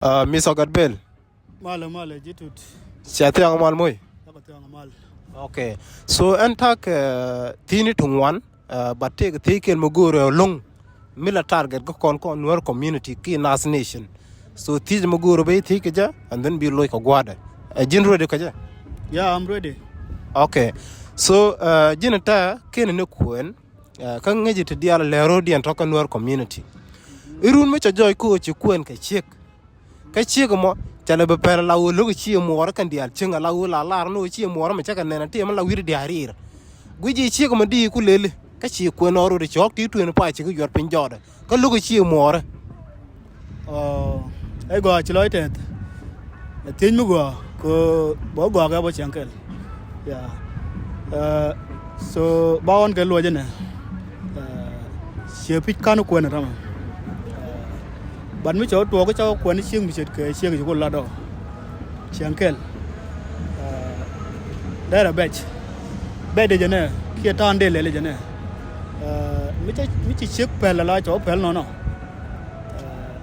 Miss Ogadbel. Mala jitut. Siate ang mal moy. Takati ang mal. Okay. So antak tini tungwan but take muguro long mila target ko kon nur community ki nas nation. So tij muguro be take ja and then be like a gwada. Jinro de kaja. Yeah, I'm ready. Okay. So jinata ken ne kuen kan ngeji te diala lero di antoka nur community. Irun me cha joy ko chi kuen ka chek. Ka chek mo chale be pere la wo lugu chi mo wor kan dial chinga la wo la no chi mo wor me chaka nena te ma la wir di harir guji chi ko di ku lele ka chi ko no ro de chok ti tu ne pa chi ko yor pin joda ka lugu chi mo wor Ai go chi loy tet. Tin mu go ko bo go ga bo chankel. Yeah. So bawon ke lo jene. Che pit kanu ko na rama. Ban mi cho to ko cho ko ni chieng mi chet ke chieng ko la do. Chankel. Da ra batch. Be de jene ki ta ande le jene. Mi chi chek pel la cho pel no.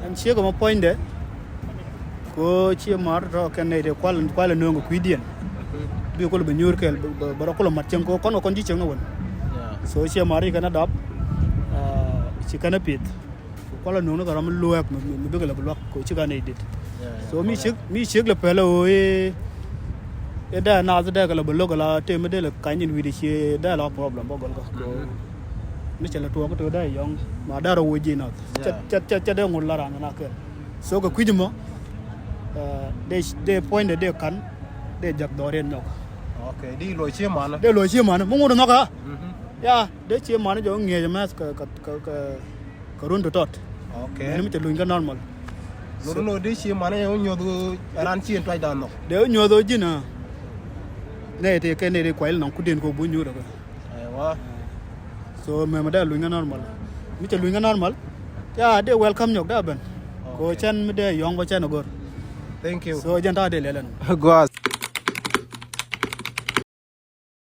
An che ko mo point de. Ko chi mar ro ken ne de kwal no ngo kwidien. Bi ko be nyur kel ba ko mat chen ko kon ji chen no won. So chi mari kana dap. Chi kana pit. Kwala no ga ram luak mi be la block ko chi kana edit. So mi chek le pelo e da na za da ga la block la te me de la kanin wi de chi da la problem bo gol ko. Mi chela to ko to da yong ma da ro wo ji na. Cha de ngol la ran na ke. So ko kwijimo they point de kan de jak doren no. Okay di lo chi mana De lo chi mana mo ngoro no ka. Ya de chi mana jo nge ma ka run to tot. Okay Mi te luin ka normal. no di chi mana yo nyodo ran chi en twai dan no De nyodo ji na. Ne te ke ne de kwail no kuden ko bu nyuro ka. Aiwa. So me ma da luin ka normal. Mi te luin ka normal. Ya de welcome nyok da ben. Ko chan mi de yong ba chan ogor. Thank you. So janta de lelen. Go